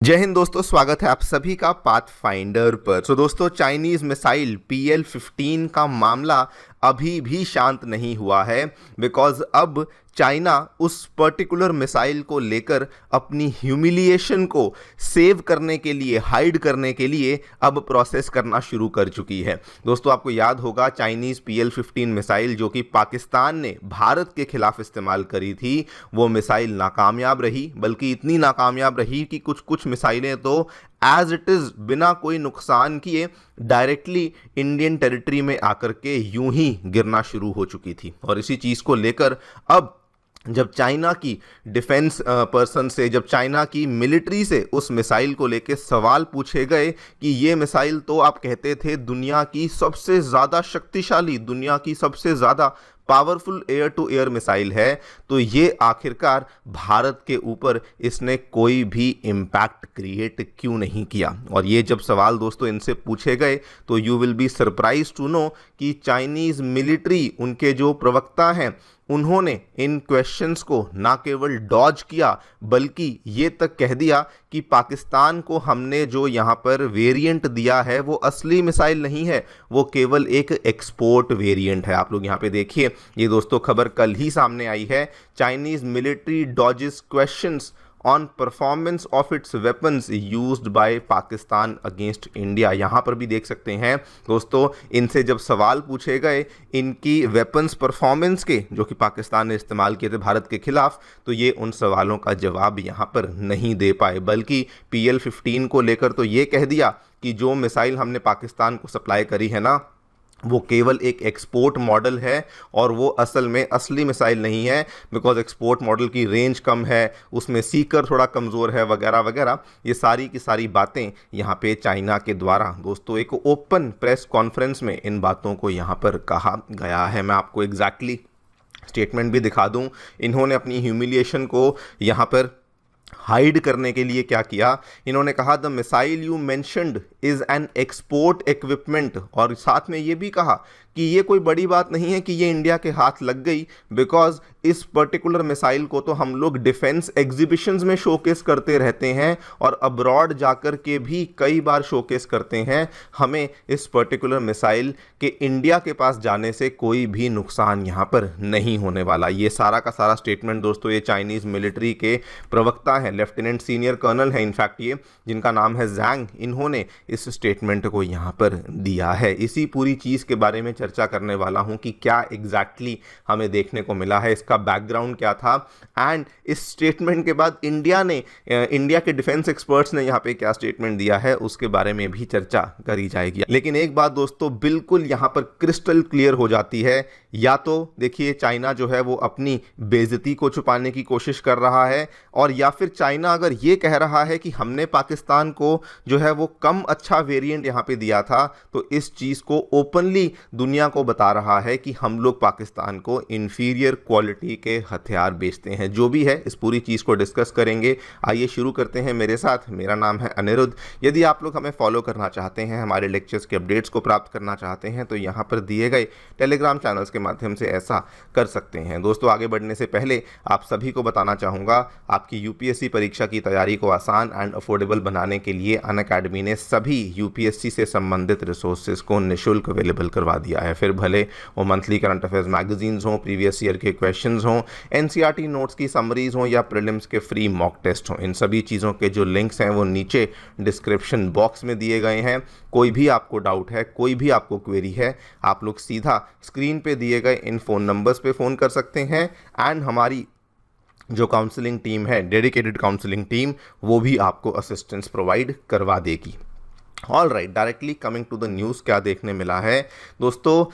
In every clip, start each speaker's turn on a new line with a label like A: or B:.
A: जय हिंद दोस्तों, स्वागत है आप सभी का पाथफाइंडर पर। दोस्तों, चाइनीज मिसाइल PL-15 का मामला अभी भी शांत नहीं हुआ है बिकॉज अब चाइना उस पर्टिकुलर मिसाइल को लेकर अपनी ह्यूमिलिएशन को सेव करने के लिए, हाइड करने के लिए अब प्रोसेस करना शुरू कर चुकी है। दोस्तों, आपको याद होगा चाइनीज PL-15 मिसाइल जो कि पाकिस्तान ने भारत के खिलाफ इस्तेमाल करी थी, वो मिसाइल नाकामयाब रही। बल्कि इतनी नाकामयाब रही कि कुछ मिसाइलें तो एज इट इज बिना कोई नुकसान किए डायरेक्टली इंडियन टेरिटरी में आकर के यूं ही गिरना शुरू हो चुकी थी। और इसी चीज को लेकर अब जब चाइना की डिफेंस पर्सन से, जब चाइना की मिलिट्री से उस मिसाइल को लेकर सवाल पूछे गए कि ये मिसाइल तो आप कहते थे दुनिया की सबसे ज़्यादा शक्तिशाली, दुनिया की सबसे ज़्यादा powerful air to air missile है, तो ये आखिरकार भारत के ऊपर इसने कोई भी इम्पैक्ट क्रिएट क्यों नहीं किया। और ये जब सवाल दोस्तों इनसे पूछे गए तो you will be surprise to know कि चाइनीज़ मिलिट्री, उनके जो प्रवक्ता हैं, उन्होंने इन क्वेश्चंस को ना केवल डॉज किया बल्कि ये तक कह दिया कि पाकिस्तान को हमने जो यहाँ पर वेरिएंट दिया है वो असली मिसाइल नहीं है, वो केवल एक एक्सपोर्ट वेरिएंट है। आप लोग यहाँ पे देखिए, ये दोस्तों खबर कल ही सामने आई है। Chinese military dodges questions on performance of its weapons used by Pakistan against India. यहाँ पर भी देख सकते हैं दोस्तों, इनसे जब सवाल पूछे गए इनकी वेपन्स परफॉर्मेंस के, जो कि पाकिस्तान ने इस्तेमाल किए थे भारत के खिलाफ, तो ये उन सवालों का जवाब यहाँ पर नहीं दे पाए। बल्कि PL-15 को लेकर तो ये कह दिया कि जो मिसाइल हमने पाकिस्तान को सप्लाई करी है ना, वो केवल एक एक्सपोर्ट मॉडल है और वो असल में असली मिसाइल नहीं है, बिकॉज एक्सपोर्ट मॉडल की रेंज कम है, उसमें सीकर थोड़ा कमज़ोर है, वगैरह वगैरह। ये सारी की सारी बातें यहाँ पे चाइना के द्वारा दोस्तों एक ओपन प्रेस कॉन्फ्रेंस में इन बातों को यहाँ पर कहा गया है। मैं आपको एग्जैक्टली स्टेटमेंट भी दिखा दूँ। इन्होंने अपनी ह्यूमिलिएशन को यहाँ पर हाइड करने के लिए क्या किया, इन्होंने कहा the missile you mentioned is an export equipment. और साथ में ये भी कहा कि ये कोई बड़ी बात नहीं है कि ये इंडिया के हाथ लग गई, बिकॉज इस पर्टिकुलर मिसाइल को तो हम लोग डिफेंस एग्जीबिशंस में शोकेस करते रहते हैं और अब्रॉड जाकर के भी कई बार शोकेस करते हैं। हमें इस पर्टिकुलर मिसाइल के इंडिया के पास जाने से कोई भी नुकसान यहाँ पर नहीं होने वाला। ये सारा का सारा स्टेटमेंट दोस्तों ये चाइनीज़ मिलिट्री के प्रवक्ता हैं, लेफ्टिनेंट सीनियर कर्नल है इनफैक्ट ये, जिनका नाम है जैंग, इन्होंने इस स्टेटमेंट को यहाँ पर दिया है। इसी पूरी चीज़ के बारे में चर्चा करने वाला हूं कि क्या एग्जैक्टली हमें देखने को मिला है, इसका बैकग्राउंड क्या था, एंड इस स्टेटमेंट के बाद इंडिया के डिफेंस एक्सपर्ट्स ने यहाँ पे क्या स्टेटमेंट दिया है उसके बारे में भी चर्चा करी जाएगी। लेकिन एक बात दोस्तों बिल्कुल यहाँ पर क्रिस्टल क्लियर हो जाती है, या तो देखिए चाइना जो है वो अपनी बेइज्जती को छुपाने की कोशिश कर रहा है, और या फिर चाइना अगर ये कह रहा है कि हमने पाकिस्तान को जो है वो कम अच्छा वेरिएंट यहाँ पे दिया था, तो इस चीज़ को ओपनली दुनिया को बता रहा है कि हम लोग पाकिस्तान को इंफीरियर क्वालिटी के हथियार बेचते हैं। जो भी है इस पूरी चीज़ को डिस्कस करेंगे। आइए शुरू करते हैं मेरे साथ। मेरा नाम है अनिरुद्ध। यदि आप लोग हमें फॉलो करना चाहते हैं, हमारे लेक्चर्स के अपडेट्स को प्राप्त करना चाहते हैं, तो यहाँ पर दिए गए टेलीग्राम चैनल्स के माध्यम से ऐसा कर सकते हैं। दोस्तों, आगे बढ़ने से पहले आप सभी को बताना चाहूँगा, आपकी UPSC परीक्षा की तैयारी को आसान एंड अफोर्डेबल बनाने के लिए अनअकैडमी ने सभी UPSC से संबंधित रिसोर्सेज को निःशुल्क अवेलेबल करवा दिया है। फिर भले वो मंथली करंट अफेयर्स मैगजीन्स हों, प्रीवियस ईयर के क्वेश्चंस हों, NCERT नोट्स की समरीज हों, या प्रीलिम्स के फ्री मॉक टेस्ट हों, इन सभी चीज़ों के जो लिंक्स हैं वो नीचे डिस्क्रिप्शन बॉक्स में दिए गए हैं। कोई भी आपको डाउट है, कोई भी आपको क्वेरी है, आप लोग सीधा स्क्रीन पे दिए गए इन फ़ोन नंबर्स पे फ़ोन कर सकते हैं, एंड हमारी जो काउंसलिंग टीम है, डेडिकेटेड काउंसलिंग टीम, वो भी आपको असिस्टेंस प्रोवाइड करवा देगी। All right, directly coming to the news, क्या देखने मिला है दोस्तों।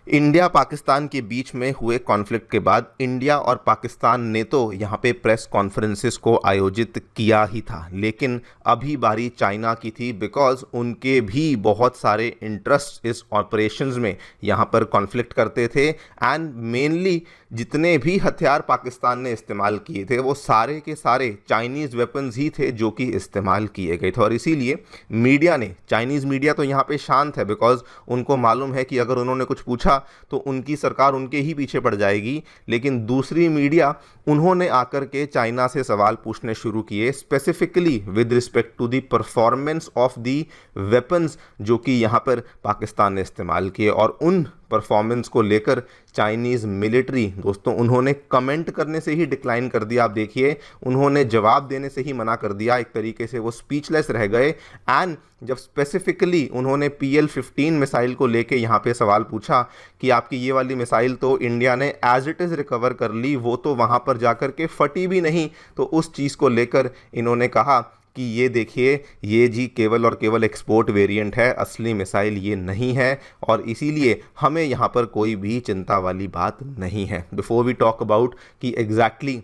A: इंडिया पाकिस्तान के बीच में हुए कॉन्फ्लिक्ट के बाद इंडिया और पाकिस्तान ने तो यहाँ पे प्रेस कॉन्फ्रेंसेस को आयोजित किया ही था, लेकिन अभी बारी चाइना की थी, बिकॉज उनके भी बहुत सारे इंटरेस्ट इस ऑपरेशंस में यहाँ पर कॉन्फ्लिक्ट करते थे, एंड मेनली जितने भी हथियार पाकिस्तान ने इस्तेमाल किए थे वो सारे के सारे चाइनीज़ वेपन्स ही थे जो कि इस्तेमाल किए गए थे। और इसीलिए मीडिया ने, चाइनीज़ मीडिया तो यहाँ पे शांत है, बिकॉज उनको मालूम है कि अगर उन्होंने कुछ पूछा पूछा तो उनकी सरकार उनके ही पीछे पड़ जाएगी, लेकिन दूसरी मीडिया उन्होंने आकर के चाइना से सवाल पूछने शुरू किए, specifically with respect to the performance of the weapons जो कि यहाँ पर पाकिस्तान ने इस्तेमाल किए। और उन परफॉर्मेंस को लेकर चाइनीज़ मिलिट्री दोस्तों उन्होंने कमेंट करने से ही डिक्लाइन कर दिया। आप देखिए, उन्होंने जवाब देने से ही मना कर दिया, एक तरीके से वो स्पीचलेस रह गए। एंड जब स्पेसिफिकली उन्होंने PL-15 मिसाइल को लेके यहाँ पे सवाल पूछा कि आपकी ये वाली मिसाइल तो इंडिया ने एज इट इज़ रिकवर कर ली, वो तो वहाँ पर जाकर के फटी भी नहीं, तो उस चीज़ को लेकर इन्होंने कहा कि ये देखिए, ये जी केवल और केवल एक्सपोर्ट वेरिएंट है, असली मिसाइल ये नहीं है और इसीलिए हमें यहाँ पर कोई भी चिंता वाली बात नहीं है। बिफोर वी टॉक अबाउट कि एग्जैक्टली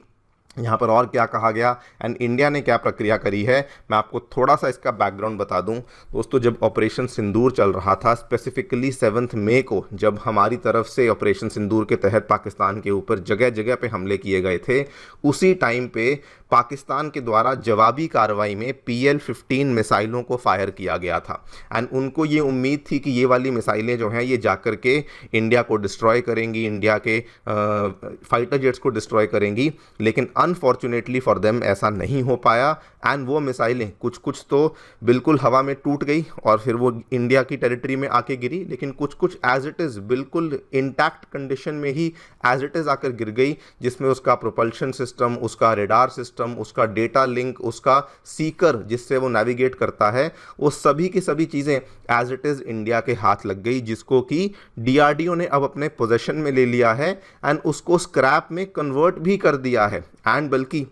A: यहाँ पर और क्या कहा गया एंड इंडिया ने क्या प्रक्रिया करी है, मैं आपको थोड़ा सा इसका बैकग्राउंड बता दूं। दोस्तों, जब ऑपरेशन सिंदूर चल रहा था, स्पेसिफिकली 7 मई को जब हमारी तरफ से ऑपरेशन सिंदूर के तहत पाकिस्तान के ऊपर जगह जगह पे हमले किए गए थे, उसी टाइम पे पाकिस्तान के द्वारा जवाबी कार्रवाई में PL-15 मिसाइलों को फायर किया गया था। एंड उनको ये उम्मीद थी कि ये वाली मिसाइलें जो हैं ये जाकर के इंडिया को डिस्ट्रॉय करेंगी, इंडिया के फाइटर जेट्स को डिस्ट्रॉय करेंगी, लेकिन अनफॉर्चुनेटली फॉर देम ऐसा नहीं हो पाया। एंड वो मिसाइलें कुछ तो बिल्कुल हवा में टूट गई और फिर वो इंडिया की टेरिटरी में आके गिरी, लेकिन कुछ एज इट इज़ बिल्कुल इंटैक्ट कंडीशन में ही एज इट इज़ आकर गिर गई, जिसमें उसका प्रोपल्शन सिस्टम, उसका रेडार सिस्टम, उसका डेटा लिंक, उसका सीकर जिससे वो नेविगेट करता है, वो सभी की सभी चीज़ें एज इट इज़ इंडिया के हाथ लग गई, जिसको कि DRDO ने अब अपने पोजेशन में ले लिया है एंड उसको स्क्रैप में कन्वर्ट भी कर दिया है। एंड बल्कि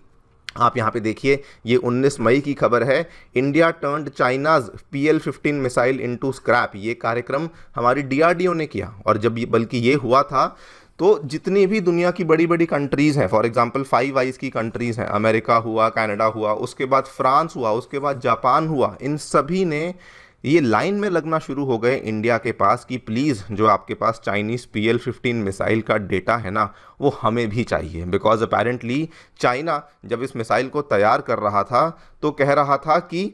A: आप यहाँ पे देखिए, ये 19 मई की खबर है, India turned China's PL-15 missile into scrap. ये कार्यक्रम हमारी DRDO ने किया और जब बल्कि ये हुआ था तो जितनी भी दुनिया की बड़ी बड़ी कंट्रीज़ हैं, फॉर एग्जांपल 5 आइज़ की कंट्रीज़ हैं, अमेरिका हुआ, कनाडा हुआ, उसके बाद फ्रांस हुआ, उसके बाद जापान हुआ, इन सभी ने ये लाइन में लगना शुरू हो गए इंडिया के पास कि प्लीज़ जो आपके पास चाइनीज़ PL-15 मिसाइल का डेटा है ना, वो हमें भी चाहिए। बिकॉज अपेरेंटली चाइना जब इस मिसाइल को तैयार कर रहा था तो कह रहा था कि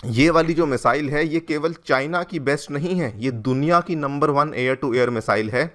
A: ये वाली जो मिसाइल है ये केवल चाइना की बेस्ट नहीं है, ये दुनिया की number 1 air to air missile है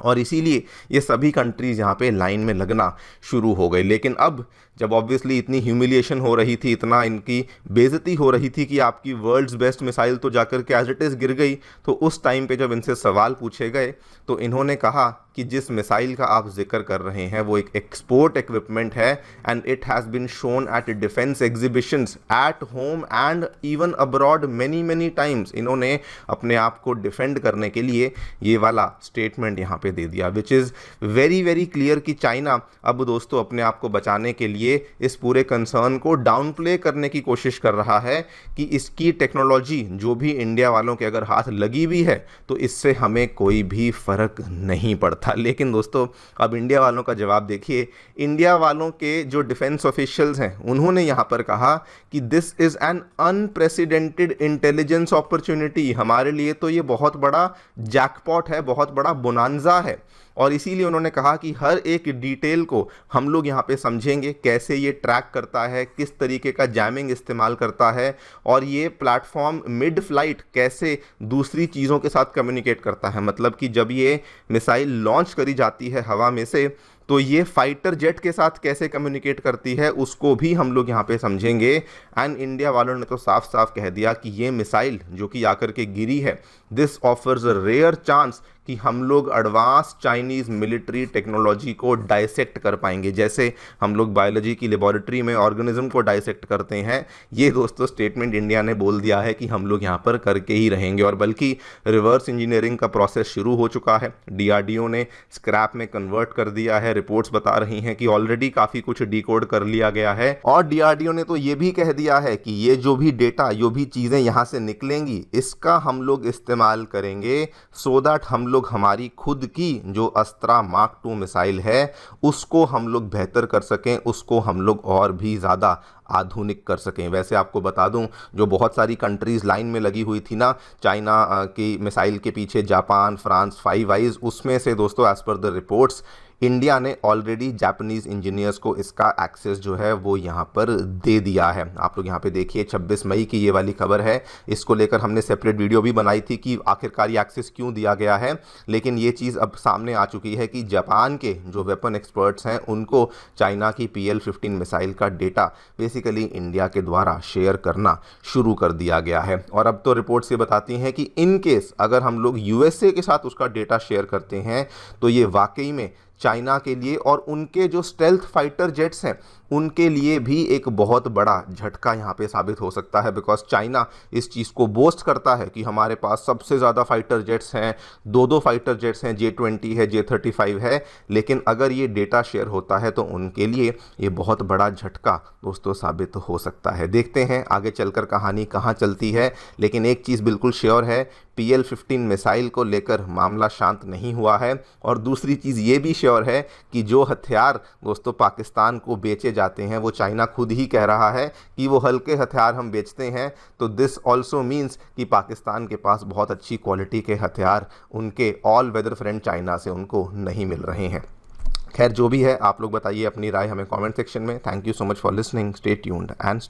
A: और इसीलिए ये सभी कंट्रीज़ यहाँ पे लाइन में लगना शुरू हो गई। लेकिन अब जब ऑब्वियसली इतनी ह्यूमिलिएशन हो रही थी, इतना इनकी बेइज्जती हो रही थी कि आपकी वर्ल्ड्स बेस्ट मिसाइल तो जाकर के एज इट इज़ गिर गई, तो उस टाइम पे जब इनसे सवाल पूछे गए तो इन्होंने कहा कि जिस मिसाइल का आप जिक्र कर रहे हैं वो एक एक्सपोर्ट इक्विपमेंट है and it has been shown at defence exhibitions at home and even abroad many times. इन्होंने अपने आप को डिफेंड करने के लिए ये वाला स्टेटमेंट यहाँ पे दे दिया, विच इज़ वेरी क्लियर कि चाइना अब दोस्तों अपने आप को बचाने के लिए इस पूरे कंसर्न को डाउन प्ले करने की कोशिश कर रहा है कि इसकी टेक्नोलॉजी जो भी इंडिया वालों के अगर हाथ लगी भी है तो इससे हमें कोई भी फर्क नहीं पड़ता। लेकिन दोस्तों अब इंडिया वालों का जवाब देखिए। इंडिया वालों के जो डिफेंस ऑफिशियल्स हैं उन्होंने यहाँ पर कहा कि this is an unprecedented intelligence opportunity. हमारे लिए तो ये बहुत बड़ा जैकपॉट है, बहुत बड़ा बोनांजा है और इसीलिए उन्होंने कहा कि हर एक डिटेल को हम लोग यहाँ पे समझेंगे, कैसे ये ट्रैक करता है, किस तरीके का जैमिंग इस्तेमाल करता है और ये प्लेटफॉर्म मिड फ्लाइट कैसे दूसरी चीज़ों के साथ कम्युनिकेट करता है। मतलब कि जब ये मिसाइल लॉन्च करी जाती है हवा में से तो ये फाइटर जेट के साथ कैसे कम्युनिकेट करती है उसको भी हम लोग यहाँ पे समझेंगे। एंड इंडिया वालों ने तो साफ साफ कह दिया कि ये मिसाइल जो कि आकर के गिरी है, this offers a rare chance कि हम लोग एडवांस चाइनीज़ मिलिट्री टेक्नोलॉजी को डाइसेक्ट कर पाएंगे, जैसे हम लोग बायोलॉजी की लेबॉरेटरी में ऑर्गेनिज्म को डाइसेक्ट करते हैं। ये दोस्तों स्टेटमेंट इंडिया ने बोल दिया है कि हम लोग यहाँ पर करके ही रहेंगे और बल्कि रिवर्स इंजीनियरिंग का प्रोसेस शुरू हो चुका है। DRDO ने स्क्रैप में कन्वर्ट कर दिया है। रिपोर्ट्स बता रही हैं कि ऑलरेडी काफ़ी कुछ डिकोड कर लिया गया है और DRDO ने तो ये भी कह दिया है कि ये जो भी डेटा, जो भी चीज़ें यहाँ से निकलेंगी, इसका हम लोग इस्तेमाल करेंगे सो दैट हम लोग हमारी खुद की जो अस्त्रा मार्क 2 मिसाइल है उसको हम लोग बेहतर कर सकें, उसको हम लोग और भी ज़्यादा आधुनिक कर सकें। वैसे आपको बता दूं, जो बहुत सारी कंट्रीज़ लाइन में लगी हुई थी ना चाइना की मिसाइल के पीछे, जापान, फ्रांस, 5 आइज़, उसमें से दोस्तों as per the reports India ने ऑलरेडी जापानीज इंजीनियर्स को इसका एक्सेस जो है वो यहाँ पर दे दिया है। आप लोग यहाँ पे देखिए 26 मई की ये वाली खबर है। इसको लेकर हमने सेपरेट वीडियो भी बनाई थी कि आखिरकार ये एक्सेस क्यों दिया गया है, लेकिन ये चीज़ अब सामने आ चुकी है कि जापान के जो वेपन एक्सपर्ट्स हैं उनको चाइना की PL-15 मिसाइल का डेटा बेसिकली इंडिया के द्वारा शेयर करना शुरू कर दिया गया है। और अब तो रिपोर्ट्स ये बताती हैं कि इन केस अगर हम लोग USA के साथ उसका डेटा शेयर करते हैं तो ये वाकई में चाइना के लिए और उनके जो स्टेल्थ फाइटर जेट्स हैं उनके लिए भी एक बहुत बड़ा झटका यहाँ पे साबित हो सकता है। बिकॉज चाइना इस चीज़ को बोस्ट करता है कि हमारे पास सबसे ज़्यादा फाइटर जेट्स हैं, दो फाइटर जेट्स हैं, J-20 है, J-35 है, लेकिन अगर ये डेटा शेयर होता है तो उनके लिए ये बहुत बड़ा झटका दोस्तों साबित हो सकता है। देखते हैं आगे चलकर कहानी कहाँ चलती है, लेकिन एक चीज़ बिल्कुल श्योर है, PL-15 मिसाइल को लेकर मामला शांत नहीं हुआ है। और दूसरी चीज़ ये भी श्योर है कि जो हथियार दोस्तों पाकिस्तान को बेचे जाते हैं वो चाइना खुद ही कह रहा है कि वो हल्के हथियार हम बेचते हैं, तो दिस ऑल्सो मीन्स कि पाकिस्तान के पास बहुत अच्छी क्वालिटी के हथियार उनके ऑल वेदर फ्रेंड चाइना से उनको नहीं मिल रहे हैं। खैर जो भी है, आप लोग बताइए अपनी राय हमें कमेंट सेक्शन में। Thank you so much for listening, stay tuned and